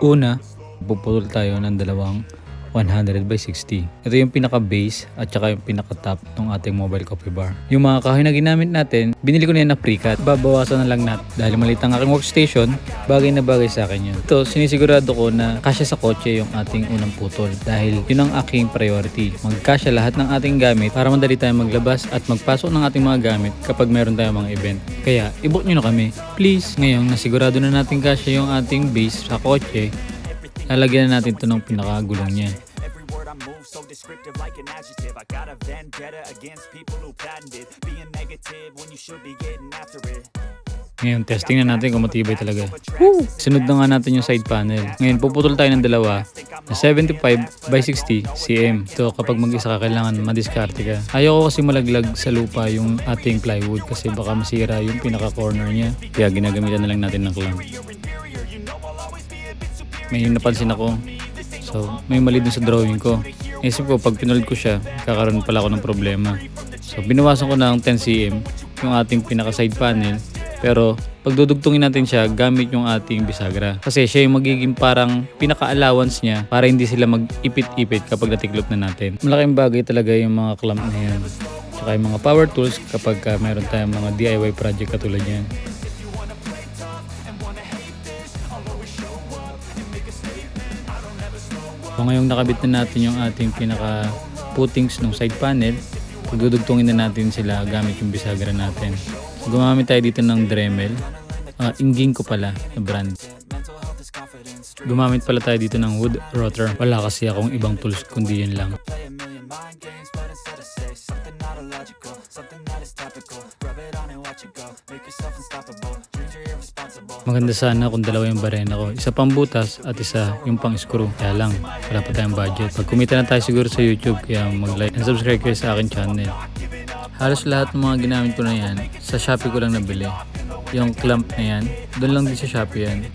Una, puputol tayo ng dalawang 100/60. Ito yung pinaka-base at saka yung pinaka-top ng ating mobile coffee bar. Yung mga kahoy na ginamit natin, binili ko na yan na pre-cut. Babawasan na lang natin. Dahil maliit ang aking workstation, bagay na bagay sa akin yun. Ito, sinisigurado ko na kasya sa kotse yung ating unang putol. Dahil yun ang aking priority. Magkasya lahat ng ating gamit para madali tayong maglabas at magpasok ng ating mga gamit kapag meron tayong mga event. Kaya, i-book nyo na kami. Please, ngayong nasigurado na natin kasya yung ating base sa kotse, lalagyan na natin ito ng pinakagulong niya. Every word I move so descriptive like an adjective. I got a vendetta against people who patented being negative when you should be getting after it. Ngayon, testing na natin kung matibay talaga. Woo! Sunod na nga natin yung side panel. Ngayon, puputol tayo ng dalawa na 75/60 cm. Ito, kapag mag-isa ka, kailangan madiskarte ka. Ayaw ko kasi malaglag sa lupa yung ating plywood kasi baka masira yung pinaka-corner niya. Kaya ginagamitan na lang natin ng clamp. May napansin ako. So, may mali dun sa drawing ko. Isip ko, pag pinold ko siya, kakaroon pala ako ng problema. So, binawasan ko ng 10 cm yung ating pinaka-side panel. Pero, pag dudugtungin natin siya, gamit yung ating bisagra. Kasi siya yung magiging parang pinaka-allowance niya para hindi sila mag-ipit-ipit kapag natiklop na natin. Malaking bagay talaga yung mga clamp na yan. Tsaka yung mga power tools kapag meron tayong mga DIY project katulad yan. So ngayong nakabit na natin yung ating pinaka puttings ng side panel, pagdudugtungin na natin sila gamit yung bisagra natin. So, gumamit tayo dito ng Dremel, Inginco pala na brand. Gumamit pala tayo dito ng wood router. Wala kasi akong ibang tools kundi yan lang. Maganda sana kung dalawa yung barena ko. Isa pang butas at isa yung pang screw. Kaya lang, wala pa tayong budget. Pag kumita na tayo siguro sa YouTube, kaya mag-like and subscribe kayo sa akin channel. Halos lahat ng mga ginamit ko na yan, sa Shopee ko lang nabili. Yung clamp na yan, doon lang din sa Shopee yan.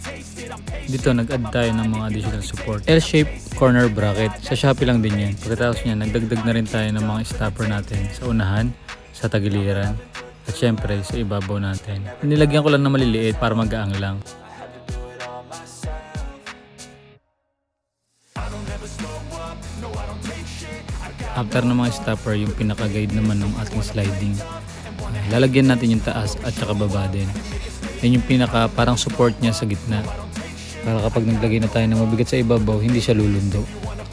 Dito, nag-add tayo ng mga additional support. L-shaped corner bracket. Sa Shopee lang din yan. Pagkatapos niya, nagdagdag na rin tayo ng mga stopper natin sa unahan, sa tagiliran, at syempre sa ibabaw natin. Nilagyan ko lang na maliliit para magaang lang. After ng mga stopper, yung pinaka-guide naman ng ating sliding. Lalagyan natin yung taas at saka baba din. Yan yung pinaka parang support niya sa gitna. Para kapag naglagay na tayo ng mabigat sa ibabaw, hindi siya lulundo.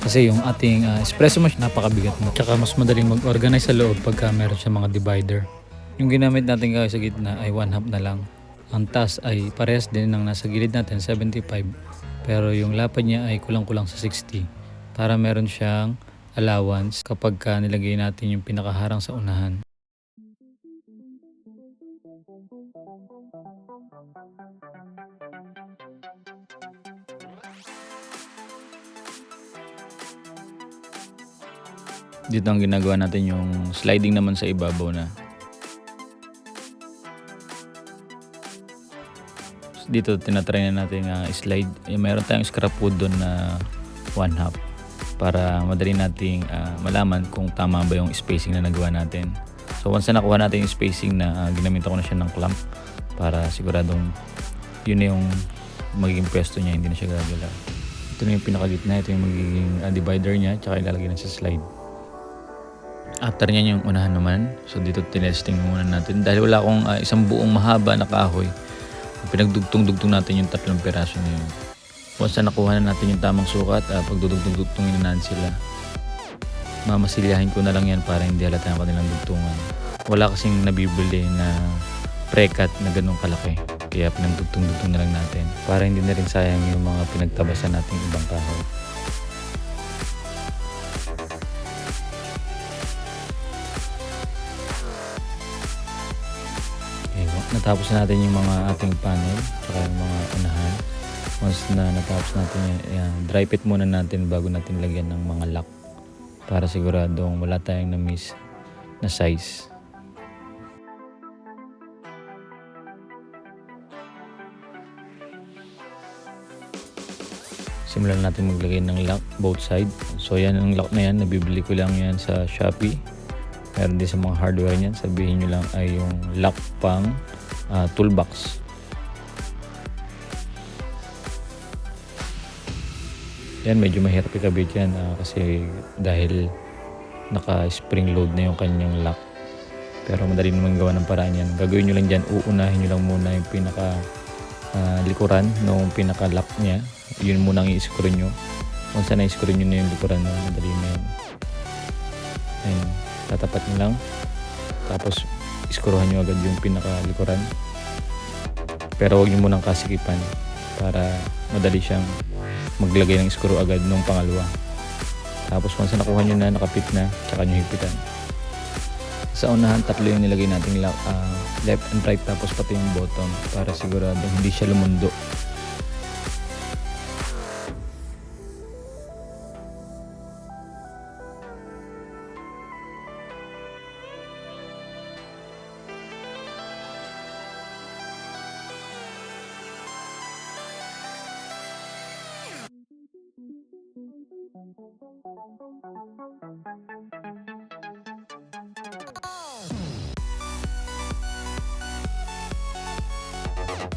Kasi yung ating espresso machine, napakabigat mo. Tsaka mas madaling mag-organize sa loob pagka meron siya mga divider. Yung ginamit natin sa gitna ay 1/2 na lang. Ang taas ay parehas din ng nasa gilid natin, 75. Pero yung lapad niya ay kulang-kulang sa 60. Para meron siyang allowance kapag nilagay natin yung pinakaharang sa unahan. Dito ang ginagawa natin yung sliding naman sa ibabaw na. Dito tinatry na natin slide. Mayroon tayong scrap wood doon na 1/2 para madali nating malaman kung tama ba yung spacing na nagawa natin. So once na nakuha natin yung spacing na ginamit ko na siya ng clamp para siguradong yun na yung magiging pwesto niya, hindi na siya gagalaw. Ito na yung pinakagitna, ito yung magiging divider niya, tsaka ilalagay na sa slide. After niyan yung unahan naman, so dito tinesting muna natin. Dahil wala akong isang buong mahaba na kahoy, pinagdugtong-dugtong natin yung 3 piraso na yun. Once na nakuha na natin yung tamang sukat, pagdudugtong-dugtongin na sila. Mamasilyahin ko na lang yan para hindi halata ang kanilang dugtungan. Wala kasing nabibili na pre-cut na ganun kalaki. Kaya pinagdugtong-dugtong na lang natin para hindi na rin sayang yung mga pinagtabasan nating ibang kahoy. Natapos na natin yung mga ating panel saka yung mga unahan. Once na natapos natin yan, dry fit muna natin bago natin lagyan ng mga lock para siguradong wala tayong na-miss na size. Simulan natin maglagay ng lock both side. So yan ang lock na yan, nabibili ko lang yan sa Shopee. Meron din sa mga hardware niyan, sabihin nyo lang ay yung lock pang toolbox. Yan, medyo mahirap ikabit yan kasi dahil naka-spring load na yung kanyang lock. Pero madali naman gawa ng paraan yan. Gagawin nyo lang dyan, uunahin nyo lang muna yung pinaka likuran nung pinaka-lock niya. Yun muna ang i-screw nyo. Once na i-screw nyo na yung likuran, madali na yun. Ayun, tatapat nyo lang. Tapos, screwhan nyo agad yung pinaka-likuran. Pero huwag nyo munang kasikipan para madali siyang maglagay ng screw agad nung pangalawa. Tapos once na nakuha nyo na, nakapit na, tsaka nyo higpitan. Sa unahan, 3 yung nilagay nating left and right, tapos pati yung bottom para sigurado hindi siya lumundo.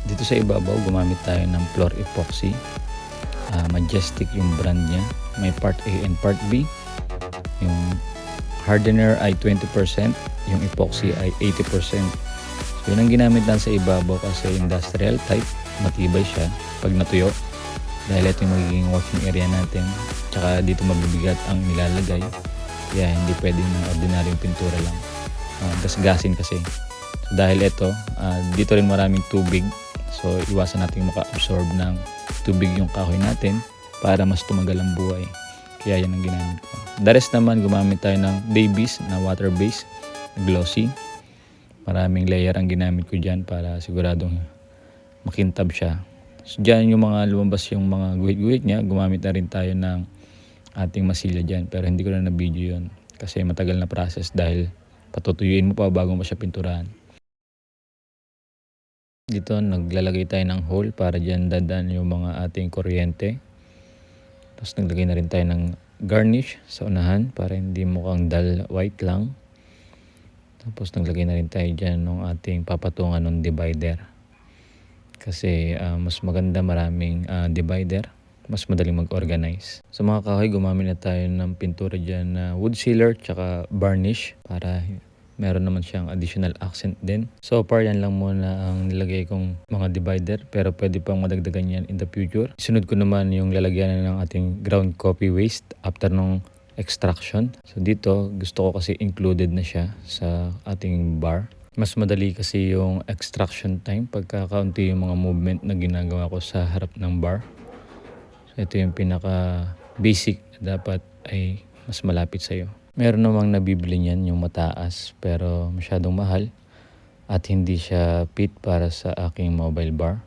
Dito sa ibabaw, gumamit tayo ng floor epoxy. Majestic yung brand niya. May part A and part B. Yung hardener ay 20%, yung epoxy ay 80%. So yun ang ginamit lang sa ibabaw kasi industrial type, matibay siya pag natuyo. Dahil ito yung magiging washing area natin. Tsaka dito mabibigat ang nilalagay. Kaya hindi pwedeng ng ordinaryong pintura lang. Gasgasin kasi. So dahil ito, dito rin maraming tubig. So iwasan natin maka-absorb ng tubig yung kahoy natin para mas tumagal ang buhay. Kaya yan ang ginamit ko. The rest naman, gumamit tayo ng Davies na water base, glossy. Maraming layer ang ginamit ko dyan para siguradong makintab siya. So dyan yung mga lumabas yung mga guhit-guhit niya, gumamit na rin tayo ng ating masilya dyan. Pero hindi ko na na-video yun kasi matagal na process dahil patutuyuin mo pa bago mo siya pinturahan. Dito naglalagay tayo ng hole para dyan dadaan yung mga ating kuryente. Tapos naglagay na rin tayo ng garnish sa unahan para hindi mukhang dull white lang. Tapos naglagay na rin tayo dyan ng ating papatungan ng divider. Kasi mas maganda maraming divider. Mas madaling mag-organize. Sa mga kahoy, gumamit na tayo ng pintura dyan na wood sealer tsaka varnish para meron naman siyang additional accent din. So far, yan lang muna ang nilagay kong mga divider. Pero pwede pang madagdagan yan in the future. Sunod ko naman yung lalagyan ng ating ground coffee waste after nung extraction. So dito, gusto ko kasi included na siya sa ating bar. Mas madali kasi yung extraction time pagka kaunti yung mga movement na ginagawa ko sa harap ng bar. So ito yung pinaka basic na dapat ay mas malapit sa'yo. Meron namang nabibili niyan yung mataas pero masyadong mahal at hindi siya fit para sa aking mobile bar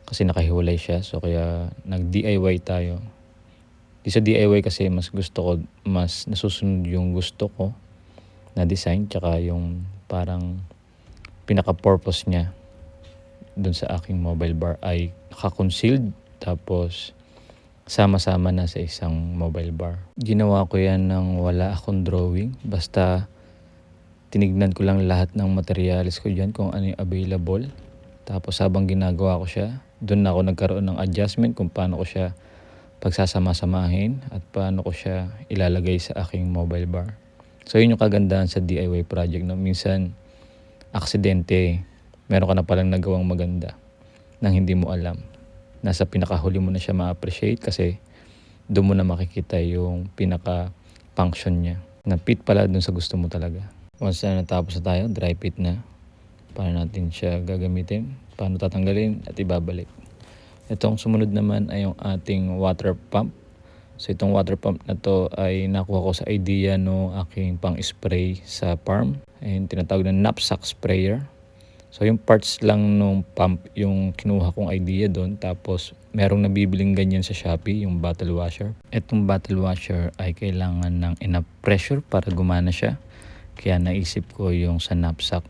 kasi nakahiwalay siya. So kaya nag-DIY tayo. Di sa DIY kasi mas gusto ko, mas nasusunod yung gusto ko na design tsaka yung parang pinaka-purpose niya dun sa aking mobile bar ay naka-concealed tapos sama-sama na sa isang mobile bar. Ginawa ko yan nang wala akong drawing. Basta tinignan ko lang lahat ng materials ko dyan kung ano yung available. Tapos habang ginagawa ko siya, doon na ako nagkaroon ng adjustment kung paano ko siya pagsasama-samahin at paano ko siya ilalagay sa aking mobile bar. So yun yung kagandahan sa DIY project. No? Minsan, aksidente, meron ka na palang nagawang maganda nang hindi mo alam. Nasa pinakahuli mo na siya ma-appreciate kasi doon mo na makikita yung pinaka-function niya. Na fit pala doon sa gusto mo talaga. Once na natapos na tayo, dry fit na. Paano natin siya gagamitin, paano tatanggalin at ibabalik. Itong sumunod naman ay yung ating water pump. So itong water pump na to ay nakuha ko sa idea no aking pang-spray sa farm. Ayun, tinatawag na knapsack sprayer. So yung parts lang nung pump yung kinuha kong idea doon. Tapos merong nabibiling ganyan sa Shopee, yung bottle washer. Itong bottle washer ay kailangan ng enough pressure para gumana siya. Kaya naisip ko yung sa knapsack,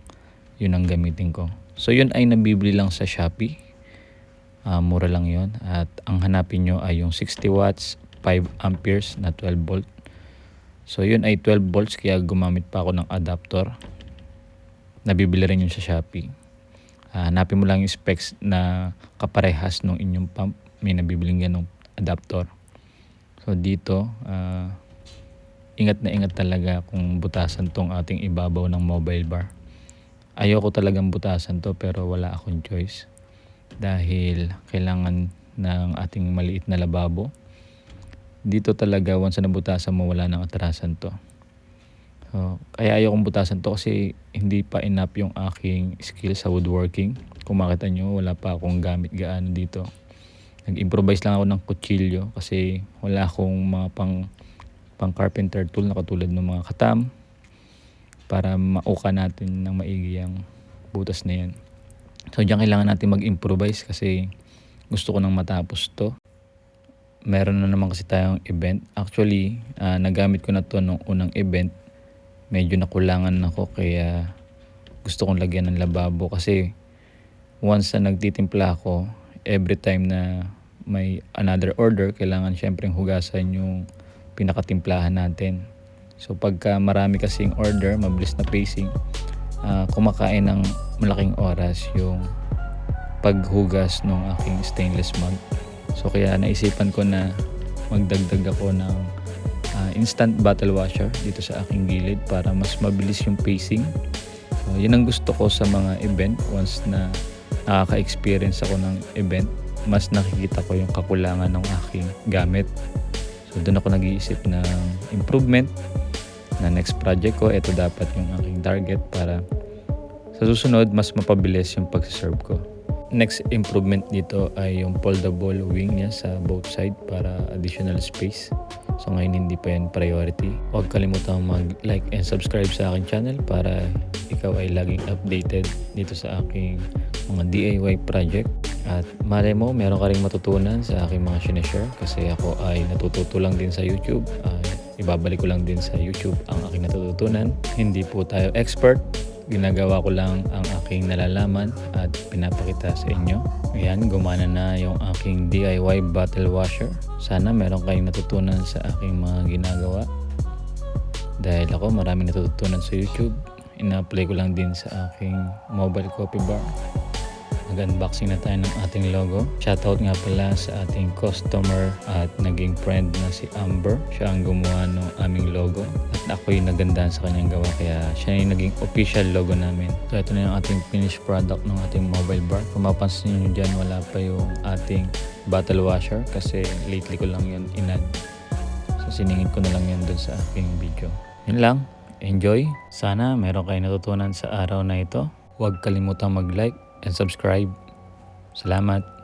yun ang gamitin ko. So yun ay nabibili lang sa Shopee. Mura lang yun. At ang hanapin nyo ay yung 60 watts, 5 amperes na 12 volt. So yun ay 12 volts kaya gumamit pa ako ng adapter. Nabibili rin yun sa Shopee. Hanapin mo lang yung specs na kaparehas ng inyong pump. May nabibiling ganong adapter. So dito, ingat na ingat talaga kung butasan tong ating ibabaw ng mobile bar. Ayoko talagang butasan to pero wala akong choice dahil kailangan ng ating maliit na lababo. Dito talaga once na nabutasan mo wala nang atrasan to. So, kaya ayokong butasan to kasi hindi pa enough yung aking skill sa woodworking. Kung makita nyo, wala pa akong gamit gaano dito. Nag-improvise lang ako ng kutsilyo kasi wala akong mga pang carpenter tool na katulad ng mga katam para mauka natin ng maigi ang butas na yan. So diyan kailangan natin mag-improvise kasi gusto ko nang matapos to. Meron na naman kasi tayong event. Actually, nagamit ko na to nung unang event. Medyo nakulangan ako kaya gusto kong lagyan ng lababo kasi once na nagtitimpla ako, every time na may another order, kailangan syempre hugasan yung pinakatimplahan natin. So pagka marami kasing order, mabilis na pacing, kumakain ng malaking oras yung paghugas ng aking stainless mug. So kaya naisipan ko na magdagdag ako ng instant bottle washer dito sa aking gilid para mas mabilis yung pacing. So yun ang gusto ko sa mga event. Once na nakaka-experience ako ng event, mas nakikita ko yung kakulangan ng aking gamit. So doon ako nag-iisip ng improvement na next project ko. Ito dapat yung aking target para sa susunod mas mapabilis yung pag-serve ko. Next improvement dito ay yung foldable wing niya sa both side para additional space. So ngayon hindi pa yan priority. Huwag kalimutang mag-like and subscribe sa aking channel para ikaw ay laging updated dito sa aking mga DIY project. At malay mo, meron ka rin matutunan sa aking mga sineshare kasi ako ay natututo lang din sa YouTube. Ibabalik ko lang din sa YouTube ang aking natututunan. Hindi po tayo expert. Ginagawa ko lang ang aking nalalaman at pinapakita sa inyo. Ayan, gumana na yung aking DIY bottle washer. Sana meron kayong natutunan sa aking mga ginagawa. Dahil ako maraming natututunan sa YouTube. Ina-apply ko lang din sa aking mobile coffee bar. Nag-unboxing na tayo ng ating logo. Shoutout nga pala sa ating customer at naging friend na si Amber. Siya ang gumawa ng aming logo. At ako yung nagandahan sa kanyang gawa kaya siya yung naging official logo namin. So ito na yung ating finished product ng ating mobile bar. Kung mapansin nyo dyan, wala pa yung ating bottle washer kasi lately ko lang yun inad. So siningin ko na lang yun dun sa aking video. Yun lang. Enjoy. Sana meron kayong natutunan sa araw na ito. Huwag kalimutang mag-like and subscribe. Salamat.